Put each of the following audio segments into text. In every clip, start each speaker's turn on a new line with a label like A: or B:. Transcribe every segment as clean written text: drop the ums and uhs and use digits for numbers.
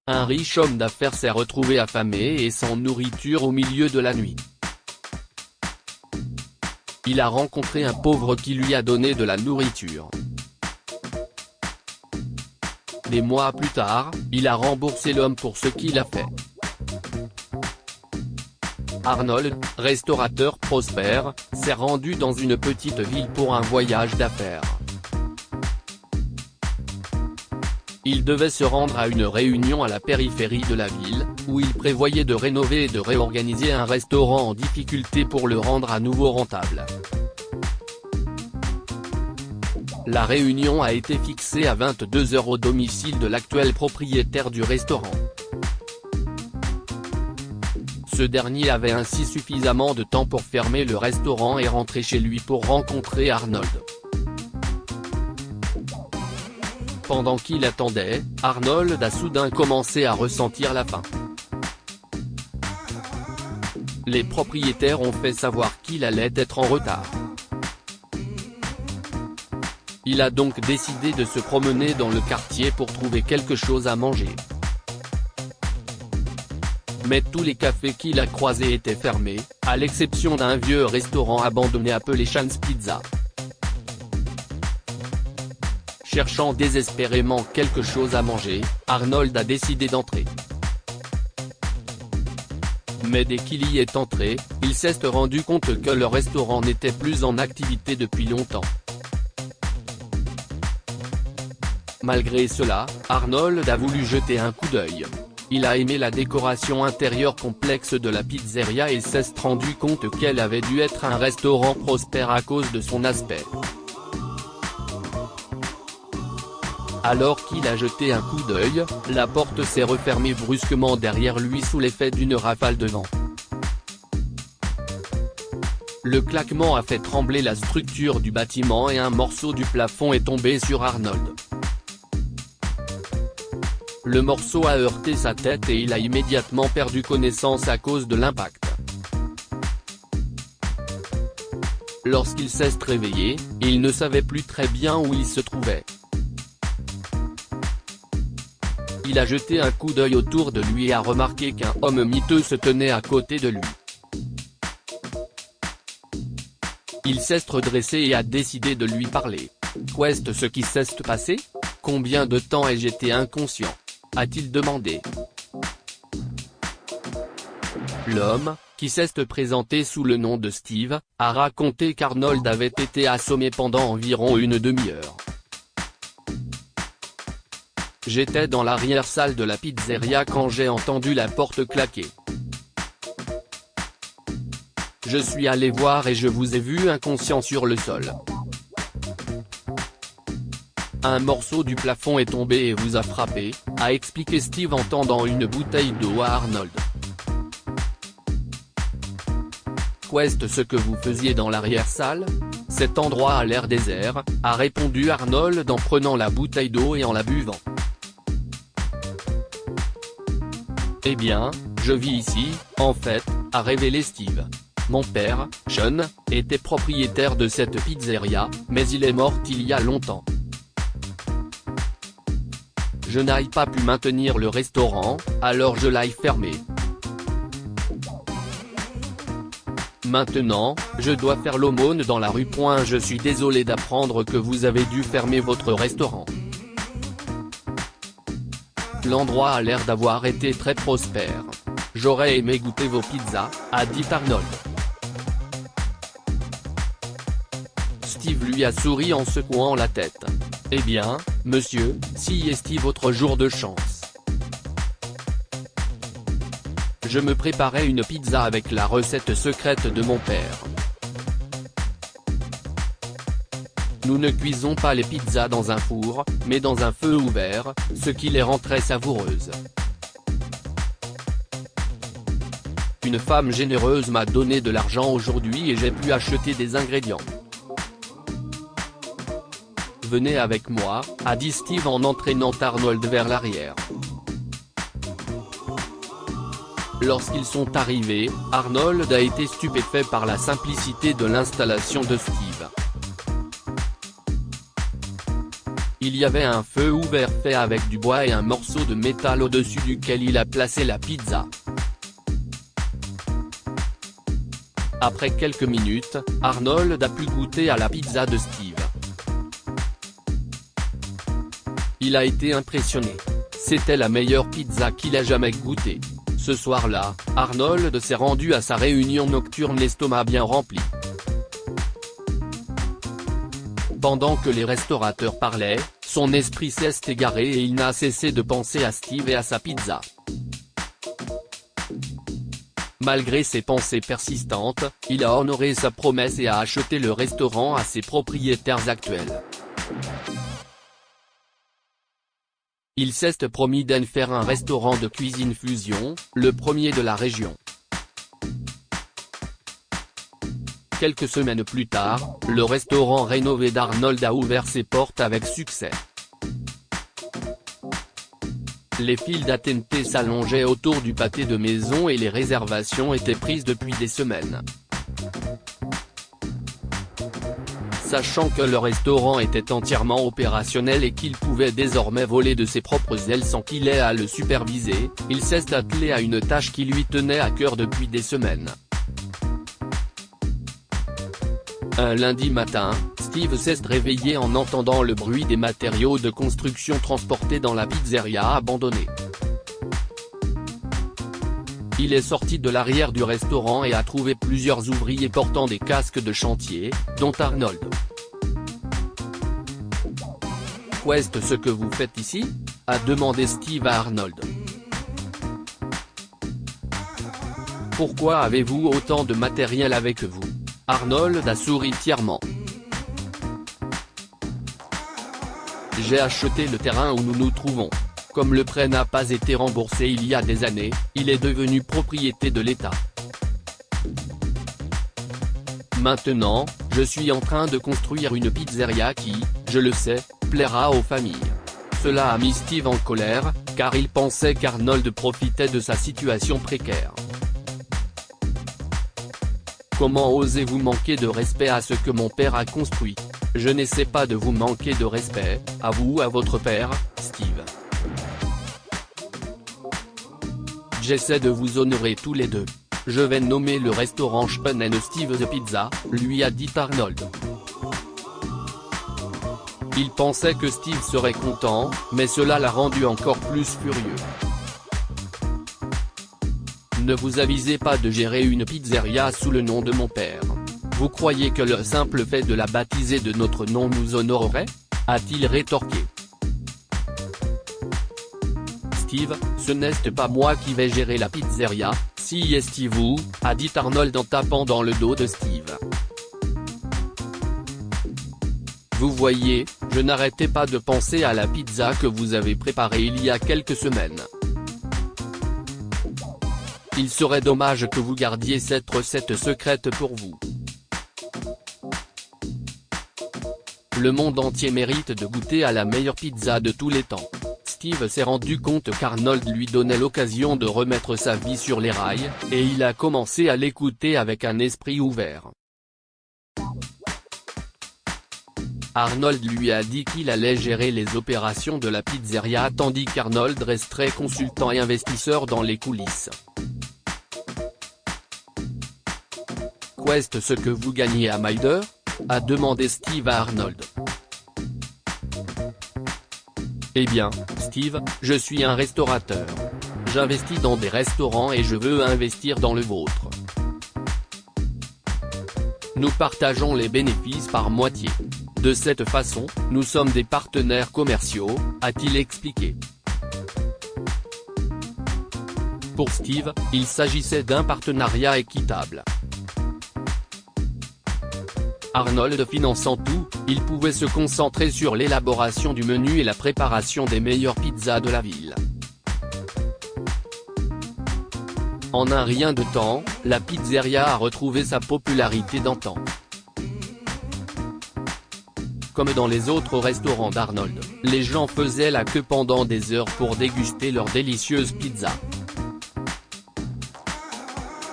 A: Un riche homme d'affaires s'est retrouvé affamé et sans nourriture au milieu de la nuit. Il a rencontré un pauvre qui lui a donné de la nourriture. Des mois plus tard, il a remboursé l'homme pour ce qu'il a fait. Arnold, restaurateur prospère, s'est rendu dans une petite ville pour un voyage d'affaires. Il devait se rendre à une réunion à la périphérie de la ville, où il prévoyait de rénover et de réorganiser un restaurant en difficulté pour le rendre à nouveau rentable. La réunion a été fixée à 22 h au domicile de l'actuel propriétaire du restaurant. Ce dernier avait ainsi suffisamment de temps pour fermer le restaurant et rentrer chez lui pour rencontrer Arnold. Pendant qu'il attendait, Arnold a soudain commencé à ressentir la faim. Les propriétaires ont fait savoir qu'il allait être en retard. Il a donc décidé de se promener dans le quartier pour trouver quelque chose à manger. Mais tous les cafés qu'il a croisés étaient fermés, à l'exception d'un vieux restaurant abandonné appelé Chan's Pizza. Cherchant désespérément quelque chose à manger, Arnold a décidé d'entrer. Mais dès qu'il y est entré, il s'est rendu compte que le restaurant n'était plus en activité depuis longtemps. Malgré cela, Arnold a voulu jeter un coup d'œil. Il a aimé la décoration intérieure complexe de la pizzeria et s'est rendu compte qu'elle avait dû être un restaurant prospère à cause de son aspect. Alors qu'il a jeté un coup d'œil, la porte s'est refermée brusquement derrière lui sous l'effet d'une rafale de vent. Le claquement a fait trembler la structure du bâtiment et un morceau du plafond est tombé sur Arnold. Le morceau a heurté sa tête et il a immédiatement perdu connaissance à cause de l'impact. Lorsqu'il s'est réveillé, il ne savait plus très bien où il se trouvait. Il a jeté un coup d'œil autour de lui et a remarqué qu'un homme miteux se tenait à côté de lui. Il s'est redressé et a décidé de lui parler. « Qu'est-ce ce qui s'est passé? Combien de temps ai-je été inconscient ?» a-t-il demandé. L'homme, qui s'est présenté sous le nom de Steve, a raconté qu'Arnold avait été assommé pendant environ une demi-heure. J'étais dans l'arrière-salle de la pizzeria quand j'ai entendu la porte claquer. Je suis allé voir et je vous ai vu inconscient sur le sol. Un morceau du plafond est tombé et vous a frappé, a expliqué Steve en tendant une bouteille d'eau à Arnold. Qu'est-ce ce que vous faisiez dans l'arrière-salle? Cet endroit a l'air désert, a répondu Arnold en prenant la bouteille d'eau et en la buvant. Eh bien, je vis ici, en fait, a révélé Steve. Mon père, Sean, était propriétaire de cette pizzeria, mais il est mort il y a longtemps. Je n'ai pas pu maintenir le restaurant, alors je l'ai fermé. Maintenant, je dois faire l'aumône dans la rue. Je suis désolé d'apprendre que vous avez dû fermer votre restaurant. L'endroit a l'air d'avoir été très prospère. J'aurais aimé goûter vos pizzas, a dit Arnold. Steve lui a souri en secouant la tête. Eh bien, monsieur, si est votre jour de chance. Je me préparais une pizza avec la recette secrète de mon père. Nous ne cuisons pas les pizzas dans un four, mais dans un feu ouvert, ce qui les rend très savoureuses. Une femme généreuse m'a donné de l'argent aujourd'hui et j'ai pu acheter des ingrédients. Venez avec moi, a dit Steve en entraînant Arnold vers l'arrière. Lorsqu'ils sont arrivés, Arnold a été stupéfait par la simplicité de l'installation de Steve. il y avait un feu ouvert fait avec du bois et un morceau de métal au-dessus duquel il a placé la pizza. Après quelques minutes, Arnold a pu goûter à la pizza de Steve. Il a été impressionné. C'était la meilleure pizza qu'il a jamais goûtée. Ce soir-là, Arnold s'est rendu à sa réunion nocturne l'estomac bien rempli. Pendant que les restaurateurs parlaient, son esprit s'est égaré et il n'a cessé de penser à Steve et à sa pizza. Malgré ses pensées persistantes, il a honoré sa promesse et a acheté le restaurant à ses propriétaires actuels. Il s'est promis d'en faire un restaurant de cuisine fusion, le premier de la région. Quelques semaines plus tard, le restaurant rénové d'Arnold a ouvert ses portes avec succès. Les files d'attente s'allongeaient autour du pâté de maison et les réservations étaient prises depuis des semaines. Sachant que le restaurant était entièrement opérationnel et qu'il pouvait désormais voler de ses propres ailes sans qu'il ait à le superviser, il s'est attelé à une tâche qui lui tenait à cœur depuis des semaines. Un lundi matin, Steve s'est réveillé en entendant le bruit des matériaux de construction transportés dans la pizzeria abandonnée. Il est sorti de l'arrière du restaurant et a trouvé plusieurs ouvriers portant des casques de chantier, dont Arnold. Qu'est-ce ce que vous faites ici ? A demandé Steve à Arnold. Pourquoi avez-vous autant de matériel avec vous ? Arnold a souri fièrement. J'ai acheté le terrain où nous nous trouvons. Comme le prêt n'a pas été remboursé il y a des années, il est devenu propriété de l'État. Maintenant, je suis en train de construire une pizzeria qui, je le sais, plaira aux familles. Cela a mis Steve en colère, car il pensait qu'Arnold profitait de sa situation précaire. Comment osez-vous manquer de respect à ce que mon père a construit ? Je n'essaie pas de vous manquer de respect, à vous ou à votre père, Steve. J'essaie de vous honorer tous les deux. Je vais nommer le restaurant Sean & Steve's Pizza, lui a dit Arnold. Il pensait que Steve serait content, mais cela l'a rendu encore plus furieux. Ne vous avisez pas de gérer une pizzeria sous le nom de mon père. Vous croyez que le simple fait de la baptiser de notre nom nous honorerait ? A-t-il rétorqué. Steve, ce n'est pas moi qui vais gérer la pizzeria, si est vous, a dit Arnold en tapant dans le dos de Steve. Vous voyez, je n'arrêtais pas de penser à la pizza que vous avez préparée il y a quelques semaines. Il serait dommage que vous gardiez cette recette secrète pour vous. Le monde entier mérite de goûter à la meilleure pizza de tous les temps. Steve s'est rendu compte qu'Arnold lui donnait l'occasion de remettre sa vie sur les rails, et il a commencé à l'écouter avec un esprit ouvert. Arnold lui a dit qu'il allait gérer les opérations de la pizzeria tandis qu'Arnold resterait consultant et investisseur dans les coulisses. Qu'est-ce que vous gagnez à Maider ? A demandé Steve à Arnold. Eh bien, Steve, je suis un restaurateur. J'investis dans des restaurants et je veux investir dans le vôtre. Nous partageons les bénéfices par moitié. De cette façon, nous sommes des partenaires commerciaux, a-t-il expliqué. Pour Steve, il s'agissait d'un partenariat équitable. Arnold finançant tout, il pouvait se concentrer sur l'élaboration du menu et la préparation des meilleures pizzas de la ville. En un rien de temps, la pizzeria a retrouvé sa popularité d'antan. Comme dans les autres restaurants d'Arnold, les gens faisaient la queue pendant des heures pour déguster leurs délicieuses pizzas.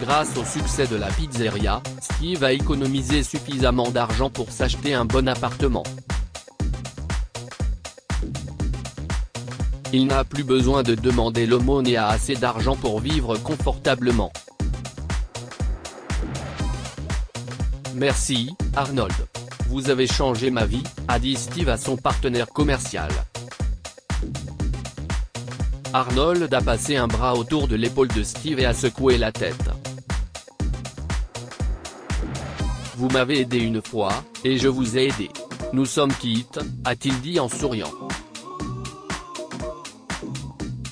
A: Grâce au succès de la pizzeria, Steve a économisé suffisamment d'argent pour s'acheter un bon appartement. Il n'a plus besoin de demander l'aumône et a assez d'argent pour vivre confortablement. Merci, Arnold. Vous avez changé ma vie, a dit Steve à son partenaire commercial. Arnold a passé un bras autour de l'épaule de Steve et a secoué la tête. Vous m'avez aidé une fois, et je vous ai aidé. Nous sommes quittes, a-t-il dit en souriant.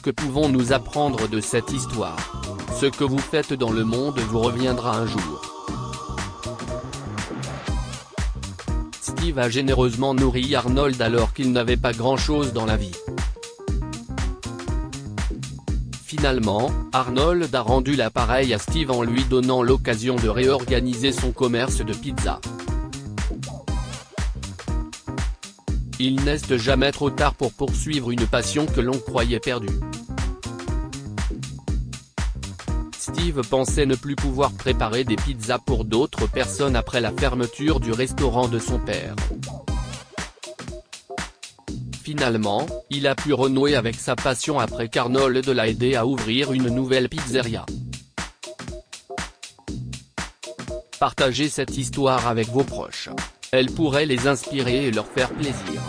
A: Que pouvons-nous apprendre de cette histoire? Ce que vous faites dans le monde vous reviendra un jour. Steve a généreusement nourri Arnold alors qu'il n'avait pas grand-chose dans la vie. Finalement, Arnold a rendu l'appareil à Steve en lui donnant l'occasion de réorganiser son commerce de pizza. Il n'est jamais trop tard pour poursuivre une passion que l'on croyait perdue. Steve pensait ne plus pouvoir préparer des pizzas pour d'autres personnes après la fermeture du restaurant de son père. Finalement, il a pu renouer avec sa passion après qu'Arnold l'a aidé à ouvrir une nouvelle pizzeria. Partagez cette histoire avec vos proches. Elle pourrait les inspirer et leur faire plaisir.